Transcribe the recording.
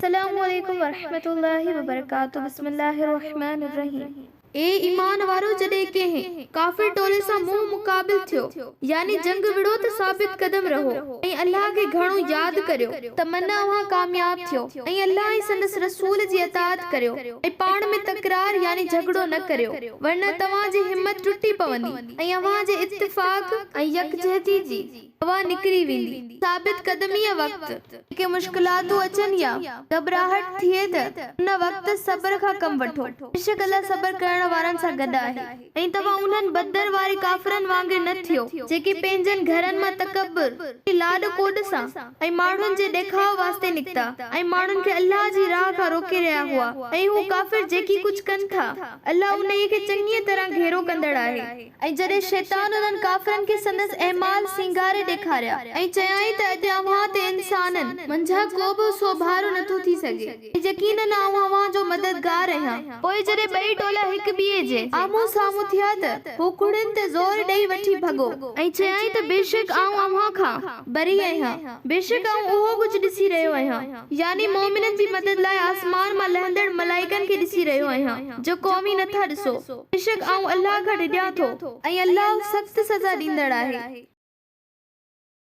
अस्सलामु अलैकुम वरहमतुल्लाहि वबरकातुहू। बिस्मिल्लाहिर रहमानिर रहीम। ए ईमान वारो जॾहिं कंहिं काफ़िर टोले सां मुंहुं मुक़ाबिल थियो यानी जंग विड़ो त साबित कदम रहो ऐं अल्लाह खे घणो यादि करियो त मन अव्हां कामयाब थियो ऐं अल्लाह ऐं संदसि रसूल जी अताअत करियो ऐं पाण में तकरार यानी झगड़ो न करियो वरना तव्हांजी हिम्मत टुटी पवंदी ऐं अव्हां जे इत्तिफ़ाक़ ऐं यकजहती जी हवा निकिरी वेंदी। साबित कदमीअ वक़्तु के मुश्किलातूं अचनि या घबराहट थिए त उन वक़्तु सब्र खां कम वठो। बेशक अल्लाह सब्र करण वारनि सां गॾु आहे ऐं तव्हां उन्हनि बदर वारे काफ़िरनि वांगुरु न थियो जेके पंहिंजनि घरनि मां तकब्बुर लाॾ कोॾ सां ऐं माण्हुनि जे ॾेखाव वास्ते निकिता ऐं माण्हुनि खे अल्लाह जी राह खां रोके रहिया हुआ ऐं हू काफ़िर जेकी कुझु कनि था अल्लाह उन खे चङी तरह घेरो कंदड़ आहे। ऐं जॾहिं शैतान उन्हनि काफ़िरनि खे संदसि अहमाल सिंगारे ॾेखारिया ऐं चयाईं त अॼु अव्हां ते इंसाननि मंझां को बि सोभारो नथो थी सघे यकीनन आउं अव्हां जो मददगार आहियां। पोइ जॾहिं ॿई टोला हिक ॿिए जे आम्हूं साम्हूं थिया त हू कुड़िन ते ज़ोर ॾेई वठी भॻो ऐं चयाईं त बेशक आउं अव्हां खां बरी आहियां, बेशक आउं उहो कुझु ॾिसी रहियो आहियां यानी मोमिननि जी मदद लाइ आसमान मां लहंदड़ मलाइकनि खे ॾिसी रहियो आहियां जो क़ौमी नथा ॾिसो। बेशक आउं अल्लाह खां डिॼां थो ऐं अल्लाह सख़्त सज़ा ॾींदड़ आहे।